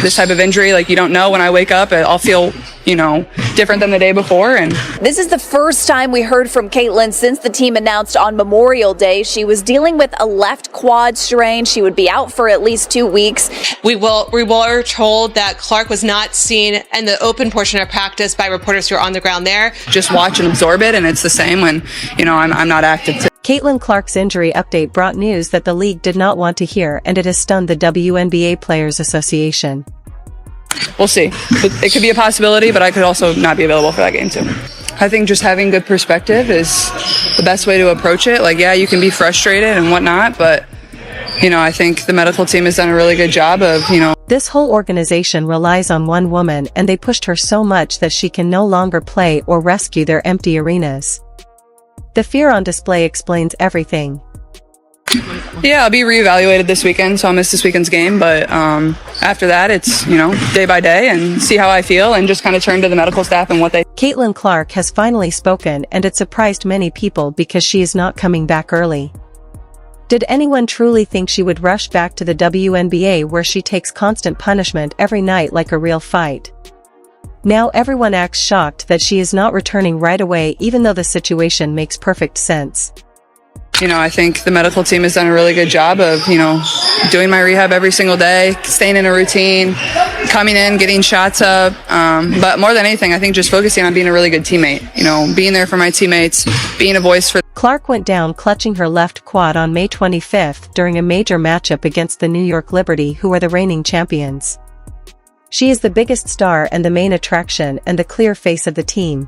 this type of injury, like, you don't know. When I wake up, I'll feel, different than the day before. And this is the first time we heard from Caitlin since the team announced on Memorial Day she was dealing with a left quad strain. She would be out for at least 2 weeks. We were told that Clark was not seen in the open portion of practice by reporters who are on the ground there. Just watch and absorb it, and it's the same when, I'm not active too. Caitlin Clark's injury update brought news that the league did not want to hear, and it has stunned the WNBA Players Association. We'll see. It could be a possibility, but I could also not be available for that game too. I think just having good perspective is the best way to approach it. Like, yeah, you can be frustrated and whatnot, but, I think the medical team has done a really good job of, This whole organization relies on one woman, and they pushed her so much that she can no longer play or rescue their empty arenas. The fear on display explains everything. Yeah, I'll be reevaluated this weekend, so I'll miss this weekend's game. But after that, it's, day by day and see how I feel and just kind of turn to the medical staff and what they... Caitlin Clark has finally spoken, and it surprised many people because she is not coming back early. Did anyone truly think she would rush back to the WNBA where she takes constant punishment every night like a real fight? Now everyone acts shocked that she is not returning right away, even though the situation makes perfect sense. I think the medical team has done a really good job of, doing my rehab every single day, staying in a routine, coming in, getting shots up. But more than anything, I think just focusing on being a really good teammate, being there for my teammates, being a voice for... Clark went down clutching her left quad on May 25th during a major matchup against the New York Liberty, who are the reigning champions. She is the biggest star and the main attraction and the clear face of the team.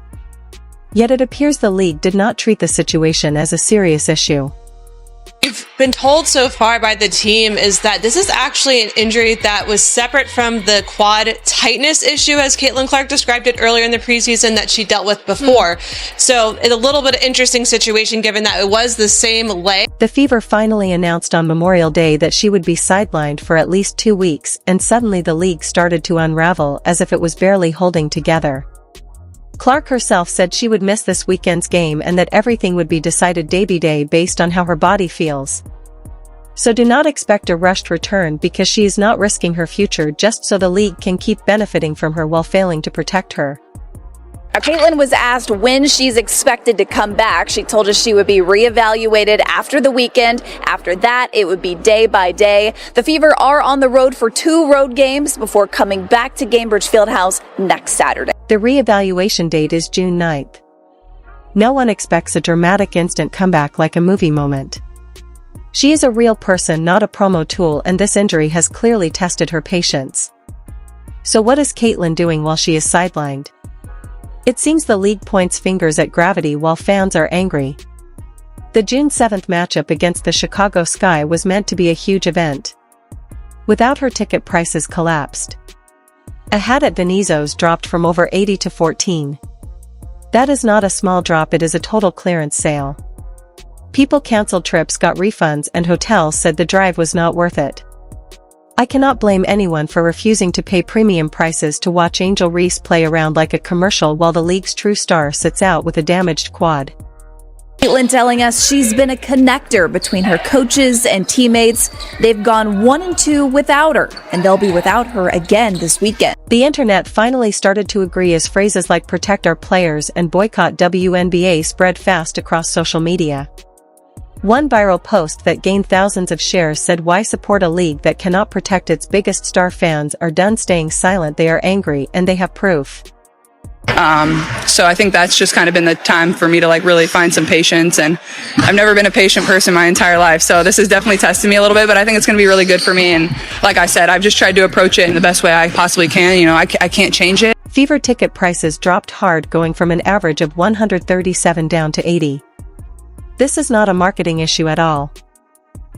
Yet it appears the league did not treat the situation as a serious issue. We've been told so far by the team is that this is actually an injury that was separate from the quad tightness issue, as Caitlin Clark described it earlier in the preseason, that she dealt with before. So it's a little bit of an interesting situation given that it was the same leg. The Fever finally announced on Memorial Day that she would be sidelined for at least 2 weeks, and suddenly the league started to unravel as if it was barely holding together. Clark herself said she would miss this weekend's game and that everything would be decided day by day based on how her body feels. So do not expect a rushed return, because she is not risking her future just so the league can keep benefiting from her while failing to protect her. Caitlin was asked when she's expected to come back. She told us she would be reevaluated after the weekend. After that, it would be day by day. The Fever are on the road for 2 road games before coming back to Gainbridge Fieldhouse next Saturday. The reevaluation date is June 9th. No one expects a dramatic instant comeback like a movie moment. She is a real person, not a promo tool, and this injury has clearly tested her patience. So what is Caitlin doing while she is sidelined? It seems the league points fingers at gravity while fans are angry. The June 7th matchup against the Chicago Sky was meant to be a huge event. Without her, ticket prices collapsed. A hat at Benizzo's dropped from over $80 to $14. That is not a small drop, it is a total clearance sale. People canceled trips, got refunds, and hotels said the drive was not worth it. I cannot blame anyone for refusing to pay premium prices to watch Angel Reese play around like a commercial while the league's true star sits out with a damaged quad. Caitlin telling us she's been a connector between her coaches and teammates. They've gone 1-2 without her, and they'll be without her again this weekend. The internet finally started to agree as phrases like "protect our players" and "boycott WNBA" spread fast across social media. One viral post that gained thousands of shares said, "Why support a league that cannot protect its biggest star? Fans are done staying silent, they are angry, and they have proof." So I think that's just kind of been the time for me to really find some patience, and I've never been a patient person my entire life, so this has definitely tested me a little bit, but I think it's going to be really good for me. And like I said, I've just tried to approach it in the best way I possibly can. I can't change it. Fever ticket prices dropped hard, going from an average of $137 down to $80. This is not a marketing issue at all.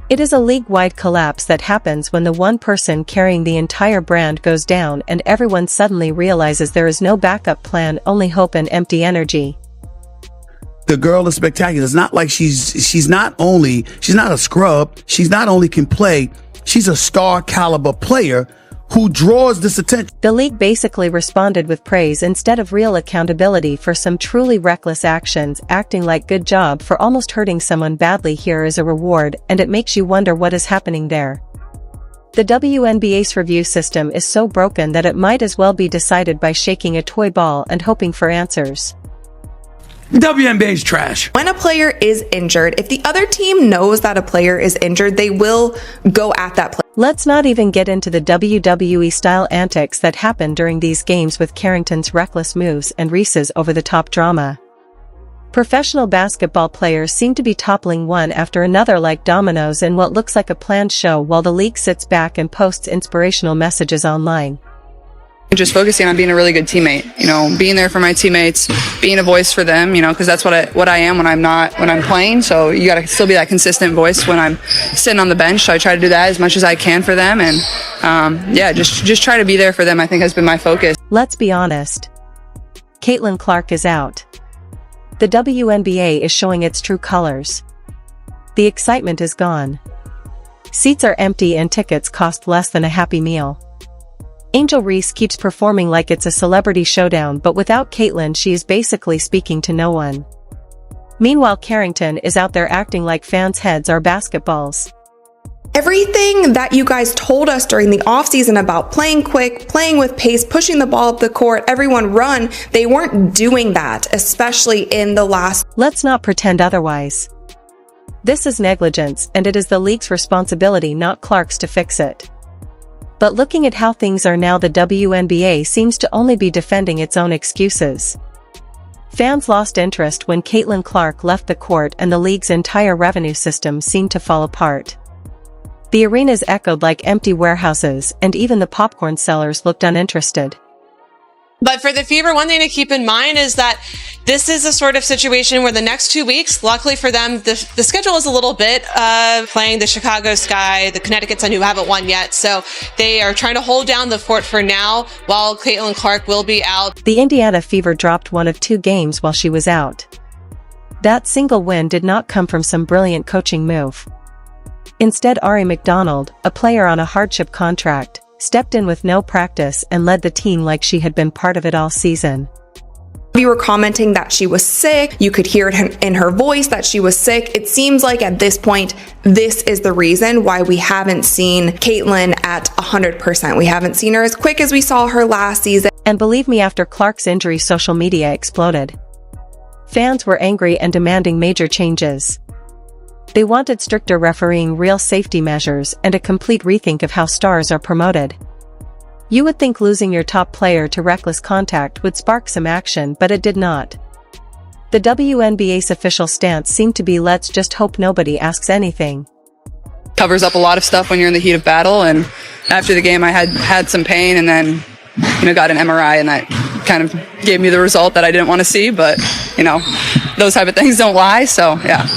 It is a league-wide collapse that happens when the one person carrying the entire brand goes down and everyone suddenly realizes there is no backup plan, only hope and empty energy. The girl is spectacular. It's not like she's not a scrub. She's not only can play, she's a star caliber player who draws this attention. The league basically responded with praise instead of real accountability for some truly reckless actions, acting like good job for almost hurting someone badly. Here is a reward, and it makes you wonder what is happening there. The WNBA's review system is so broken that it might as well be decided by shaking a toy ball and hoping for answers. WNBA's trash. When a player is injured, if the other team knows that a player is injured, they will go at that player. Let's not even get into the WWE-style antics that happened during these games with Carrington's reckless moves and Reese's over-the-top drama. Professional basketball players seem to be toppling one after another like dominoes in what looks like a planned show while the league sits back and posts inspirational messages online. Just focusing on being a really good teammate, being there for my teammates, being a voice for them, because that's what I am when I'm playing. So you got to still be that consistent voice when I'm sitting on the bench. So I try to do that as much as I can for them. And, just try to be there for them, I think, has been my focus. Let's be honest. Caitlin Clark is out. The WNBA is showing its true colors. The excitement is gone. Seats are empty and tickets cost less than a Happy Meal. Angel Reese keeps performing like it's a celebrity showdown, but without Caitlin she is basically speaking to no one. Meanwhile, Carrington is out there acting like fans' heads are basketballs. Everything that you guys told us during the offseason about playing quick, playing with pace, pushing the ball up the court, everyone run, they weren't doing that, especially in the last. Let's not pretend otherwise. This is negligence, and it is the league's responsibility, not Clark's, to fix it. But looking at how things are now, the WNBA seems to only be defending its own excuses. Fans lost interest when Caitlin Clark left the court and the league's entire revenue system seemed to fall apart. The arenas echoed like empty warehouses, and even the popcorn sellers looked uninterested. But for the Fever, one thing to keep in mind is that this is a sort of situation where the next 2 weeks, luckily for them, the schedule is a little bit playing the Chicago Sky, the Connecticut Sun, who haven't won yet. So they are trying to hold down the fort for now, while Caitlin Clark will be out. The Indiana Fever dropped one of 2 games while she was out. That single win did not come from some brilliant coaching move. Instead, Ari McDonald, a player on a hardship contract, stepped in with no practice and led the team like she had been part of it all season. You were commenting that she was sick. You could hear it in her voice that she was sick. It seems like at this point, this is the reason why we haven't seen Caitlin at 100%. We haven't seen her as quick as we saw her last season. And believe me, after Clark's injury, social media exploded. Fans were angry and demanding major changes. They wanted stricter refereeing, real safety measures, and a complete rethink of how stars are promoted. You would think losing your top player to reckless contact would spark some action, but it did not. The WNBA's official stance seemed to be, let's just hope nobody asks anything. Covers up a lot of stuff when you're in the heat of battle, and after the game I had some pain and then got an MRI, and that kind of gave me the result that I didn't want to see, but those type of things don't lie, so yeah.